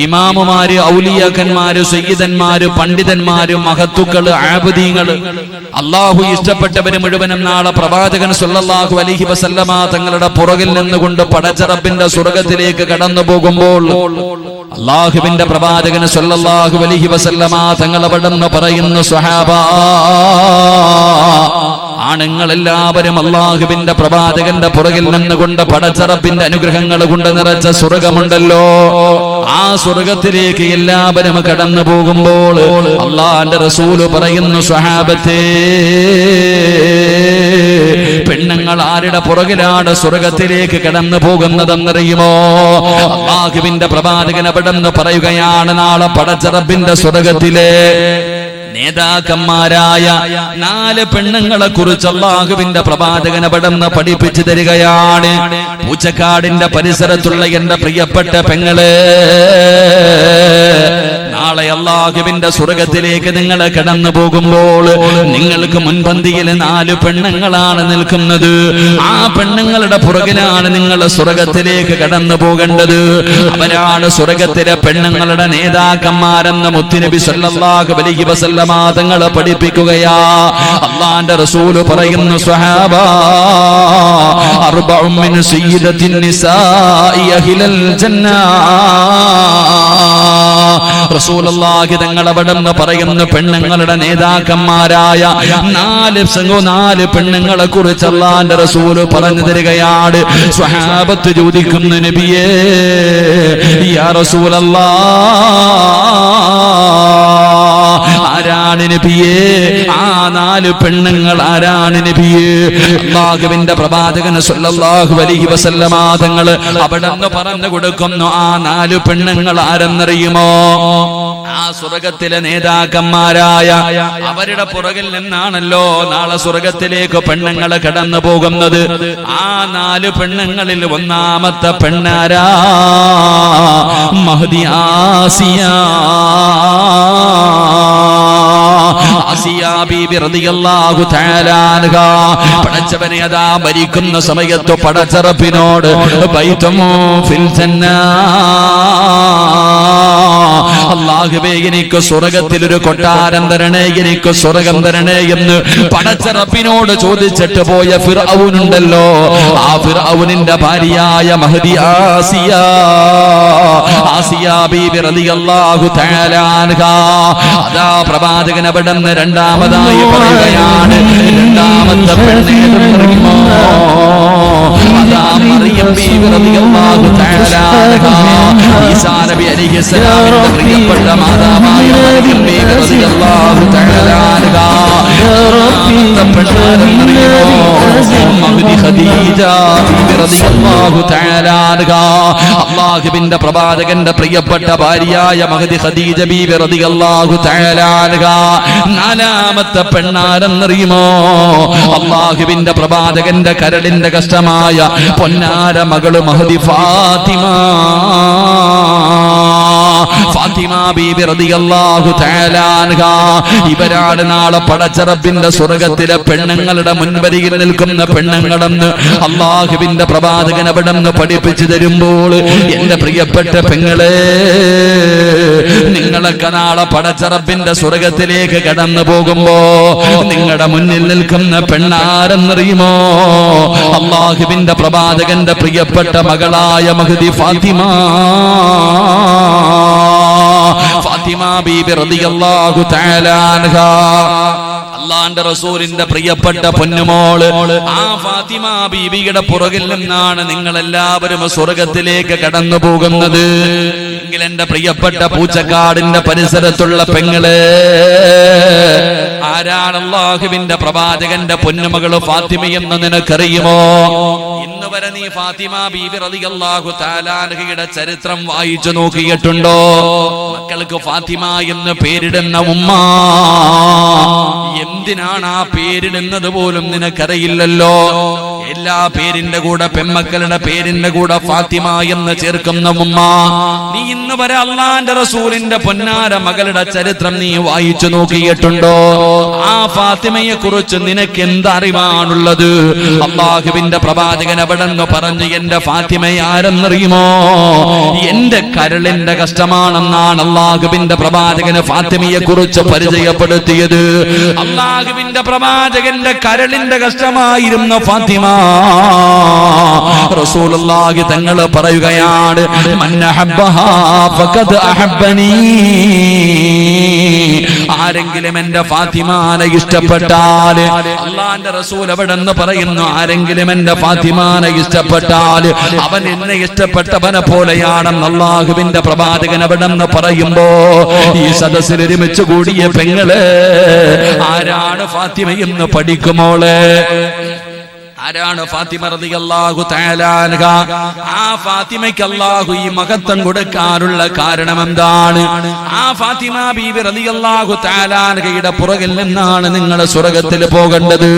ഇമാമുമാര്, ഔലിയാക്കന്മാര്, സയ്യിദന്മാര്, പണ്ഡിതന്മാര്, മഹത്തുക്കള്, ആബിദീങ്ങള്, അള്ളാഹു ഇഷ്ടപ്പെട്ടവര് മുഴുവനും നാളെ പ്രവാചകൻ സ്വല്ലല്ലാഹു അലൈഹി വസല്ലമ തങ്ങളുടെ പുറകിൽ നിന്നുകൊണ്ട് പടച്ച റബ്ബിന്റെ സ്വർഗ്ഗത്തിലേക്ക് കടന്നു പോകുമ്പോൾ അള്ളാഹുവിന്റെ പ്രവാചകൻ സ്വല്ലല്ലാഹു അലൈഹി വസല്ലമ തങ്ങൾ അവിടെന്ന് പറയുന്നു, സ്വഹാബാ, ആണുങ്ങളെല്ലാവരും അള്ളാഹുവിന്റെ പ്രവാചകന്റെ പുറകിൽ നിന്നുകൊണ്ട് പടച്ച റബ്ബിന്റെ അനുഗ്രഹങ്ങൾ കൊണ്ട് നിറച്ച സ്വർഗമുണ്ടല്ലോ, ആ സ്വർഗത്തിലേക്ക് എല്ലാവരും കടന്നു പോകുമ്പോൾ അള്ളാഹുവിന്റെ റസൂല് പറയുന്നു, സ്വഹാബത്തേ, പെണ്ണുങ്ങൾ ആരുടെ പുറകിലാണ് സ്വർഗത്തിലേക്ക് കടന്നു പോകുന്നതെന്നറിയുമോ? അള്ളാഹുവിന്റെ പ്രവാചകൻ അവിടെന്ന് പറയുകയാണ്, നാളെ പടച്ച റബ്ബിന്റെ സ്വർഗത്തിലെ നേതാക്കന്മാരായ 4 പെണ്ണുങ്ങളെ കുറിച്ച് അല്ലാഹുവിന്റെ പ്രവാചകൻ അവിടെന്ന് പഠിപ്പിച്ചു തരികയാണ്. പൂച്ചക്കാടിന്റെ പരിസരത്തുള്ള എന്റെ പ്രിയപ്പെട്ട പെങ്ങളെ, നാളെ അല്ലാഹുവിന്റെ സ്വർഗ്ഗത്തിലേക്ക് നിങ്ങൾ കടന്നു പോകുമ്പോൾ നിങ്ങൾക്ക് മുൻപന്തിയിൽ 4 പെണ്ണുങ്ങളാണ് നിൽക്കുന്നത്. ആ പെണ്ണുങ്ങളുടെ പുറകിലാണ് നിങ്ങൾ സ്വർഗ്ഗത്തിലേക്ക് കടന്നു പോകേണ്ടത്. അവരാണ് സ്വർഗ്ഗത്തിലെ പെണ്ണുങ്ങളുടെ നേതാക്കന്മാരെന്ന് മുത്തുനബി സല്ലല്ലാഹു അലൈഹി വസല്ലമ തങ്ങൾ പഠിപ്പിക്കുകയാ. അല്ലാഹുവിന്റെ റസൂല് പറയുന്നു, സ്വഹാബാ, അർബഉ മിൻ സയ്യിദത്തിൻ നിസാഇ അഹ്ലൽ ജന്ന. റസൂലുള്ളാഹി തങ്ങൾ അവിടെന്ന് പറയുന്നു, പെണ്ണുങ്ങളുടെ നേതാക്കന്മാരായ 4 പെണ്ണുങ്ങളെ കുറിച്ച് അല്ലാഹുവിന്റെ റസൂല് പറഞ്ഞു തരികയാണ്. സ്വഹാബത്ത് ചോദിക്കുന്നു, നബിയേ, യാ റസൂലല്ലാഹ്, ആരാണ് നബിയേ? ആ 4 പെണ്ണുങ്ങൾ ആരാണ് നബിയേ? അല്ലാഹുവിന്റെ പ്രവാചകൻ സ്വല്ലല്ലാഹു അലൈഹി വസല്ലമ തങ്ങൾ അവിടെന്ന് പറഞ്ഞു കൊടുക്കുന്നു, ആ 4 പെണ്ണുങ്ങൾ ആരെന്നറിയുമോ? ആ സ്വർഗ്ഗത്തിലെ നേതാക്കന്മാരായ അവരുടെ പുറകിൽ നിന്നാണല്ലോ നാളെ സ്വർഗ്ഗത്തിലേക്ക് പെണ്ണുങ്ങൾ കടന്നു പോകുന്നത്. ആ 4 പെണ്ണുങ്ങളിൽ ഒന്നാമത്തെ പെണ്ണാരാ? മഹ്ദി ആസിയ. ആസിയ ബീബി റളിയല്ലാഹു തആല അൻഹാ പടച്ചവനെ അതാ മരിക്കുന്ന സമയത്ത് പടച്ച റബ്ബിനോട് ബൈതും ഫിൽ ജന്ന, അല്ലാഹുവേ, എനിക്ക് സ്വർഗ്ഗത്തിൽ ഒരു കൊട്ടാരം തരണേ, എനിക്ക് സ്വർഗ്ഗം തരണേ എന്ന് പടച്ച റബ്ബിനോട് ചോദിച്ചിട്ട് പോയ ഫിർഔനുണ്ടല്ലോ, ആ ഫിർഔനിന്റെ ഭാര്യയായ മഹ്ദി ആസിയ, ആസിയ ബീബി റളിയല്ലാഹു തആല അൻഹാ അതാ പ്രവാചകൻ അവിടെന്ന് രണ്ടാമതായി പറയുകയാണ്, രണ്ടാമത്തെ പെണ്ണേതെന്നറിയുമോ? അതാ മറിയം ബീബി റളിയല്ലാഹു തആല അൻഹാ, ഈസാ നബി അലൈഹിസ്സലാമിന്റെ പ്രിയപ്പെട്ട മാതാവായ മറിയം ബീബി റളിയല്ലാഹു തആല അൻഹാ. മഹ്ദി ഖദീജ ബീബി റളിയല്ലാഹു തആല അൻഹാ, അല്ലാഹുവിന്റെ പ്രവാചകന്റെ പ്രിയപ്പെട്ട ഭാര്യയായ മഹ്ദി ഖദീജ ബീബി റളിയല്ലാഹു തആല അൻഹാ. 4ാമത്തെ പെണ്ണാരെന്നറിയുമോ? അല്ലാഹുവിന്റെ പ്രവാചകന്റെ കരളിന്റെ കഷ്ടമായ പൊന്നാര മകള് മഹ്ദി ഫാത്തിമ. ഫാത്തിമ ബീബി റളിയല്ലാഹു തആല അൻഹാ. ഇവരാണ് നാളെ പടച്ച റബ്ബിന്റെ സ്വർഗ്ഗത്തിലെ പെണ്ണുങ്ങളുടെ മുൻവരിയിൽ നിൽക്കുന്ന പെണ്ണുങ്ങളെന്ന് അല്ലാഹുവിന്റെ പ്രവാചകൻ അവിടെന്ന് പഠിപ്പിച്ചു തരുമ്പോൾ, എന്റെ പ്രിയപ്പെട്ട പെങ്ങളെ, നിങ്ങളൊക്കെ നാളെ പടച്ച റബ്ബിന്റെ സ്വർഗ്ഗത്തിലേക്ക് കടന്നു പോകുമ്പോ നിങ്ങളുടെ മുന്നിൽ നിൽക്കുന്ന പെണ്ണാരെന്നറിയുമോ? അല്ലാഹുവിന്റെ പ്രവാചകന്റെ പ്രിയപ്പെട്ട മകളായ മഹ്ദി ഫാത്തിമ. ഫാത്തിമ ബീബി റളിയല്ലാഹു തആല അൻഹാ, അല്ലാഹുവിന്റെ റസൂലിന്റെ പ്രിയപ്പെട്ട പൊന്നുമോള്. ആ ഫാത്തിമ ബീബിയുടെ പുറകിൽ നിന്നാണ് നിങ്ങൾ എല്ലാവരും സ്വർഗ്ഗത്തിലേക്ക് കടന്നു പോകുന്നത്. എങ്കിൽ എന്റെ പ്രിയപ്പെട്ട പൂച്ചക്കാടിന്റെ പരിസരത്തുള്ള പെങ്ങളെ, ആരാണ് അല്ലാഹുവിന്റെ പ്രവാചകന്റെ പൊന്നുമകള് ഫാത്തിമയെന്ന് നിനക്കറിയുമോ? ഇന്ന് വരെ നീ ഫാത്തിമ ബീബി റളിയല്ലാഹു തആല അൻഹയുടെ ചരിത്രം വായിച്ചു നോക്കിയിട്ടുണ്ടോ? മക്കൾക്ക് ഫാത്തിമ എന്ന് പേരിടുന്ന ഉമ്മ എന്തിനാണ് ആ പേരിടുന്നത് പോലും നിനക്കറിയില്ലല്ലോ. എല്ലാ പേരിന്റെ കൂടെ പെമ്മക്കളുടെ പേരിന്റെ കൂടെ ഫാത്തിമ എന്ന് ചേർക്കുന്ന ഉമ്മ, നീ ഇന്ന് വരെ അള്ളാന്റെ റസൂലിന്റെ പൊന്നാര മകളുടെ ചരിത്രം നീ വായിച്ചു നോക്കിയിട്ടുണ്ടോ? ആ ഫാത്തിമയെ കുറിച്ച് നിനക്ക് എന്തറിവാണുള്ളത്? അള്ളാഹുവിന്റെ പ്രവാചകൻ അവിടെ നിന്ന് പറഞ്ഞു, എന്റെ ഫാത്തിമ ആരെന്നറിയുമോ? എന്റെ കരളിന്റെ കഷ്ടമാണെന്നാണ് അള്ളാഹുവിന്റെ പ്രവാചകന് ഫാത്തിമയെ കുറിച്ച് പരിചയപ്പെടുത്തിയത്. അള്ളാഹുവിന്റെ പ്രവാചകന്റെ കരളിന്റെ കഷ്ടമായിരുന്ന ഫാത്തിമ റസൂലുള്ളാഹി തങ്ങൾ പറയുകയാണ്, മൻ അഹബ്ബഹാ ഫഖദ് അഹബ്ബനീ. ആരെങ്കിലും എന്റെ ഫാത്തിമാനെ ഇഷ്ടപ്പെട്ടാൽ, അള്ളാന്റെ റസൂൽ അവിടെ നിന്ന് പറയുന്നു, ആരെങ്കിലും എന്റെ ഫാത്തിമാനെ ഇഷ്ടപ്പെട്ടാൽ അവൻ എന്നെ ഇഷ്ടപ്പെട്ടവനെ പോലെയാണെന്ന് അള്ളാഹുവിന്റെ പ്രവാചകൻ അവിടെ നിന്ന് പറയുമ്പോ, ഈ സദസ്സിൽ ഒരുമിച്ച് കൂടിയ പെങ്ങള് ആരാണ് ഫാത്തിമയെന്ന് പഠിക്കുമോളെ? ആരാണ് ഫാത്തിമ റളിയല്ലാഹു തആല അൻഹ? ആ ഫാത്തിമയ്ക്ക് അല്ലാഹു ഈ മഹത്വം കൊടുക്കാനുള്ള കാരണം എന്താണ്? ആ ഫാത്തിമ ബീവി റളിയല്ലാഹു തആല അൻഹയുടെ പുറകിൽ നിന്നാണ് നിങ്ങൾ സ്വർഗ്ഗത്തിൽ പോകേണ്ടത്.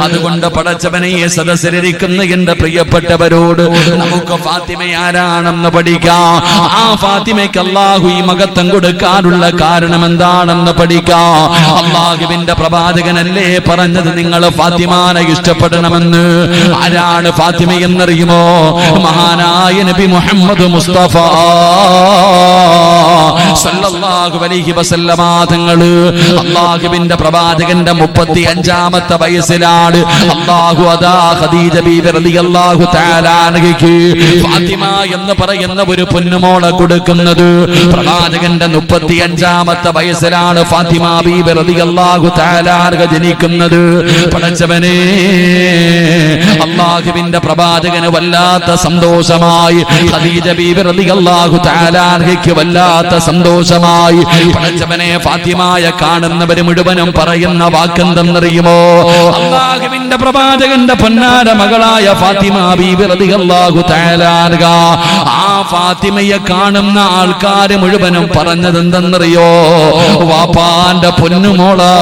അതുകൊണ്ട് പടച്ചവനെ ഈ സദസ്സിലിരിക്കുന്ന എന്റെ പ്രിയപ്പെട്ടവരോട് നമുക്ക് ഫാത്തിമ ആരാണെന്ന് പഠിക്കാം. ആ ഫാത്തിമയ്ക്ക് അല്ലാഹു ഈ മഹത്വം കൊടുക്കാനുള്ള കാരണം എന്താണെന്ന് പഠിക്കാം. അല്ലാഹുവിന്റെ പ്രവാചകനല്ലേ പറഞ്ഞത് നിങ്ങൾ ഫാത്തിമാനെ ഇഷ്ടപ്പെടണമെന്ന്? ആരാണ് ഫാത്തിമ എന്നറിയുമോ? മഹാനായ നബി മുഹമ്മദ് മുസ്തഫ സല്ലല്ലാഹു അലൈഹി വസല്ലമ തങ്ങൾ അല്ലാഹുവിന്റെ പ്രവാചകന്റെ 35ാമത്തെ വയസ്സിലാണ് അല്ലാഹു അദാ ഖദീജ ബീവി റളിയല്ലാഹു തആല അൻഹയ്ക്ക് ഫാത്തിമ എന്ന് പറയുന്ന ഒരു പൊന്നുമോളെ കൊടുക്കുന്നത്. പ്രവാചകന്റെ 35ാമത്തെ വയസ്സിലാണ് ഫാത്തിമ ബീവി റളിയല്ലാഹു തആല അൻഹ ജനിക്കുന്നത്. പടച്ചവനെ, അല്ലാഹുവിന്റെ പ്രവാചകന് വല്ലാത്ത സന്തോഷമായി, ഖദീജ ബീവി റളിയല്ലാഹു തആല അൻഹയ്ക്ക് വല്ലാത്ത സന്തോഷമായി. പടച്ചവനെ, ഫാത്തിമയെ കാണുന്നവർ മുഴുവനും പറയുന്ന വാക്കെന്തെന്നറിയുമോ? അല്ലാഹുവിന്റെ പ്രവാചകന്റെ പൊന്നാര മകളായ ഫാത്തിമ ബീവി റളിയല്ലാഹു തആല അൻഹ, ആ ഫാത്തിമയെ കാണുന്ന ആൾക്കാർ മുഴുവനും പറഞ്ഞത് എന്തെന്നറിയോ? വാപ്പാന്റെ പൊന്നുമോളാ.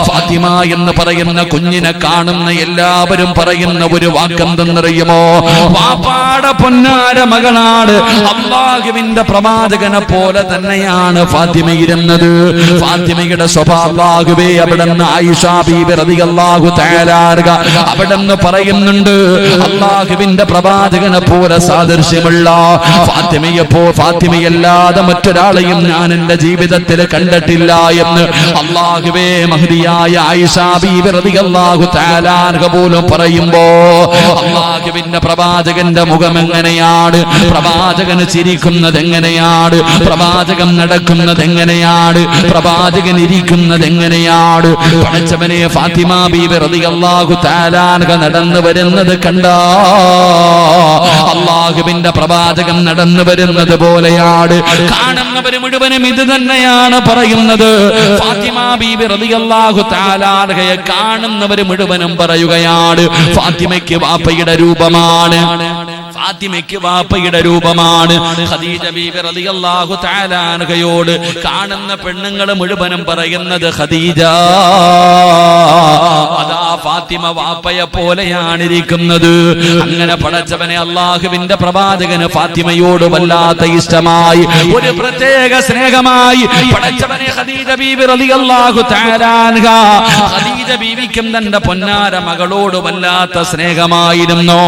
ഫാത്തിമ എന്ന് പറയുന്ന കുഞ്ഞിനെ കാണുന്ന എല്ലാവരും പറയുന്ന ഒരു വാക്കെന്തെന്നറിയുമോ? വാപ്പാടെ പൊന്നാര മകളാണ്. അല്ലാഹുവിന്റെ പ്രവാചകനെ പോലെ തന്നെയാണ് ഫാത്തിമ ഇരുന്നത്. ഫാത്തിമയുടെ സ്വഭാവമാകുവേ അവിടുന്ന് ആയിഷ ബീബി റളിയല്ലാഹു തആല അൻഹ അവിടുന്ന് പറയുന്നുണ്ട്, അല്ലാഹുവിന്റെ പ്രവാചകനെ പോലെ സാദൃശ്യമുള്ള ഫാത്തിമയല്ലാതെ മറ്റൊരാളെയും ഞാൻ എന്റെ ജീവിതത്തിൽ കണ്ടിട്ടില്ല എന്ന് അല്ലാഹുവേ മഹ്ദിയായ ആയിഷ ബീബി റളിയല്ലാഹു തആല അൻഹ പോലും പറയുമ്പോ, അല്ലാഹുവിന്റെ പ്രവാചകന്റെ മുഖം എങ്ങനെയാണ്? പ്രവാചകന് ചിരിക്കുന്നത് എങ്ങനെയാണ്? പ്രവാചകൻ നടക്കുന്നത് എങ്ങനെയാണ്? പ്രവാചകൻ ഇരിക്കുന്നത് എങ്ങനെയാണ്? പടച്ചവനെ, ഫാത്തിമ ബീബി റളിയല്ലാഹു തആല അൻഹ നടന്നു വരുന്നത് കണ്ടാ അല്ലാഹുവിന്റെ പ്രവാചകൻ നടന്നു വരുന്നത് പോലെയാണ്. കാണുന്നവർ മുഴുവനും ഇത് തന്നെയാണ് പറയുന്നത്. ഫാത്തിമ ബീബി റളിയല്ലാഹു തആല അൻഹയെ കാണുന്നവർ മുഴുവനും പറയുകയാണ്, ഫാത്തിമയ്ക്ക് വാപ്പയുടെ രൂപമാണ്. ഫാത്തിമയ്ക്ക് വാപ്പയുടെ രൂപമാണ്. ഖദീജ ബീബി റളിയല്ലാഹു തആല അൻഹയോട് കാണുന്ന പെണ്ണുങ്ങൾ മുഴുവനും പറയുന്നത്, ഖദീജ അതാ ഫാത്തിമ വാപ്പയെ പോലെയാണ് ഇരിക്കുന്നത്. അങ്ങനെ പടച്ചവനെ, അല്ലാഹുവിന്റെ പ്രവാചകന് ഫാത്തിമയോട് വല്ലാത്ത ഇഷ്ടമായി, ഒരു പ്രത്യേക സ്നേഹമായി. പടച്ചവനെ, ഖദീജ ബീബി റളിയല്ലാഹു തആല അൻഹ, ഖദീജ ബീവിക്കും തന്റെ പൊന്നാര മകളോട് വല്ലാത്ത സ്നേഹമായിരുന്നു.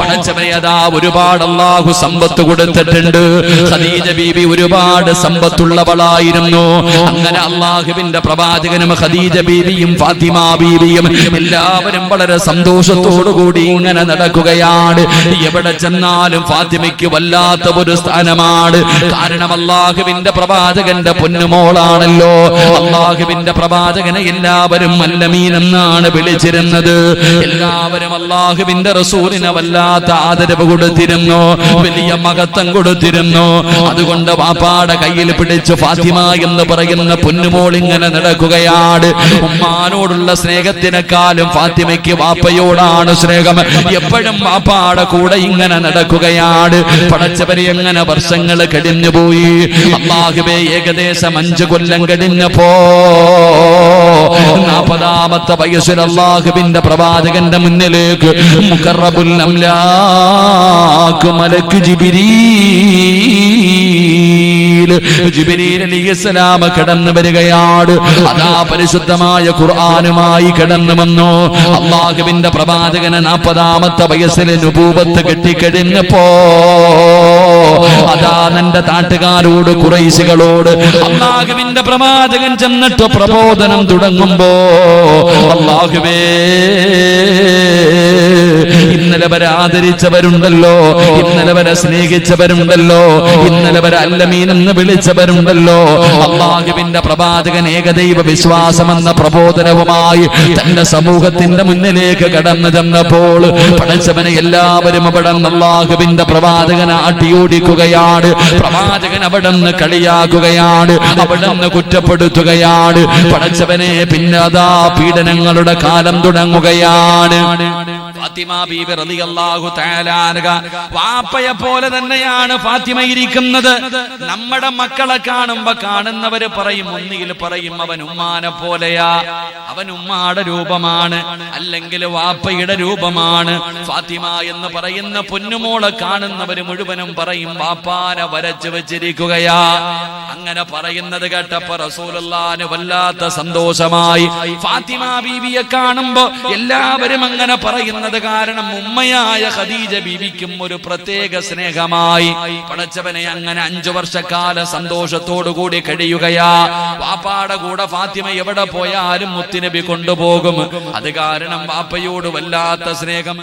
പടച്ചവനെ, അതാ ഒരുപാട് അല്ലാഹു സമ്പത്ത് കൊടുത്തിട്ടുണ്ട്. ഖദീജ ബീബി ഒരുപാട് സമ്പത്തുള്ളവളായിരുന്നു. അങ്ങനെ അല്ലാഹുവിന്റെ പ്രവാചകനും ഖദീജ ബീവിയും ഫാത്തിമ ബീവിയും എല്ലാവരും വളരെ സന്തോഷത്തോടുകൂടി ഇങ്ങനെ നടക്കുകയാണ്. എവിടെ ചെന്നാലും ഫാത്തിമയ്ക്ക് വല്ലാത്ത ഒരു സ്ഥാനമാണ്. കാരണം അല്ലാഹുവിന്റെ പ്രവാചകന്റെ പൊന്നുമോളാണല്ലോ. അല്ലാഹുവിന്റെ പ്രവാചകനെ എല്ലാവരും അല്ലമീൻ എന്നാണ് വിളിച്ചിരുന്നത്. എല്ലാവരും അല്ലാഹുവിന്റെ റസൂലിനെ വല്ലാത്ത ആദരവ് കൊടുത്തിരുന്നു, വലിയ മഹത്വം കൊടുത്തിരുന്നു. അതുകൊണ്ട് വാപ്പാടെ കയ്യിൽ പിടിച്ച് ഫാത്തിമ എന്ന് പറയുന്ന പൊന്നുമോൾ ഇങ്ങനെ നടക്കുകയാണ്. ഉമ്മാനോടുള്ള സ്നേഹത്തിനെക്കാളും ഫാത്തിമയ്ക്ക് വാപ്പയോടാണ് സ്നേഹം. എപ്പോഴും വാപ്പാടെ കൂടെ ഇങ്ങനെ നടക്കുകയാണ്. പടച്ചവരെ, എങ്ങനെ വർഷങ്ങൾ കഴിഞ്ഞുപോയി. അല്ലാഹുവേ, ഏകദേശം 5 കൊല്ലം കഴിഞ്ഞപ്പോ 40ാമത്തെ വയസ്സിൽ അല്ലാഹുവിന്റെ പ്രവാചകന്റെ മുന്നിലേക്ക് മുഖറബുൽ അംലാക്ക് മലക്ക് ജിബ്രീൽ അലൈഹിസ്സലാം കടന്നു വരികയാണ്. അതാ പരിശുദ്ധമായ ഖുർആനുമായി കടന്നു വന്നു. അല്ലാഹുവിന്റെ പ്രവാചകന് 40ാമത്തെ വയസ്സിൽ നുബൂവത്ത് കിട്ടിക്കഴിഞ്ഞപ്പോ അതാ തന്റെ നാട്ടുകാരോട് ഖുറൈശികളോട് അല്ലാഹുവിന്റെ പ്രവാചകൻ ചെന്നിട്ട് പ്രബോധനം തുടങ്ങുമ്പോ അല്ലാഹുവേ ഇന്നലെ വരെ ആദരിച്ചവരുണ്ടല്ലോ, ഇന്നലെ വരെ സ്നേഹിച്ചവരുണ്ടല്ലോ, ഇന്നലെ വരെ അല്ലമീൻ എന്ന് വിളിച്ചവരുണ്ടല്ലോ. അല്ലാഹുവിന്റെ പ്രവാചകൻ ഏകദൈവ വിശ്വാസമെന്ന പ്രബോധനവുമായി തന്റെ സമൂഹത്തിന്റെ മുന്നിലേക്ക് കടന്നു ചെന്നപ്പോൾ പടച്ചവനെ എല്ലാവരും അവിടെ അല്ലാഹുവിന്റെ പ്രവാചകനെ ആട്ടിയോടിക്കുകയാണ്. പ്രവാചകൻ അവിടെ നിന്ന് കളിയാക്കുകയാണ്, അവിടെ നിന്ന് കുറ്റപ്പെടുത്തുകയാണ്. പടച്ചവനെ പിന്നെ അതാ പീഡനങ്ങളുടെ കാലം തുടങ്ങുകയാണ്. ഫാത്തിമ ബീബി റളിയല്ലാഹു തആല അൻഹ വാപ്പയെ പോലെ തന്നെയാണ് ഫാത്തിമ ഇരിക്കുന്നത്. നമ്മുടെ മക്കളെ കാണുമ്പോ കാണുന്നവര് പറയും, ഒന്നുകിൽ പറയും അവൻ ഉമ്മാനെ പോലെയാ, അവൻ ഉമ്മാടെ രൂപമാണ്, അല്ലെങ്കിൽ വാപ്പയുടെ രൂപമാണ്. ഫാത്തിമ എന്ന് പറയുന്ന പൊന്നുമോളെ കാണുന്നവര് മുഴുവനും പറയും വാപ്പാനെ വരച്ചു വെച്ചിരിക്കുകയാ. അങ്ങനെ പറയുന്നത് കേട്ടപ്പോ റസൂലുള്ളാഹിന് വല്ലാത്ത സന്തോഷമായി. ഫാത്തിമ ബീവിയെ കാണുമ്പോ എല്ലാവരും അങ്ങനെ പറയുന്നത് കാരണം ഉമ്മയായ ഖദീജ ബീവിക്കും ഒരു പ്രത്യേക സ്നേഹമായി. പടച്ചവനെ അങ്ങനെ 5 വർഷക്കാലം സന്തോഷത്തോടു കൂടി കഴിയുകയാ. വാപ്പാടെ കൂടെ ഫാത്തിമ എവിടെ പോയാലും മുത്തുനബി കൊണ്ടുപോകും. അത് കാരണം വാപ്പയോട് വല്ലാത്ത സ്നേഹം.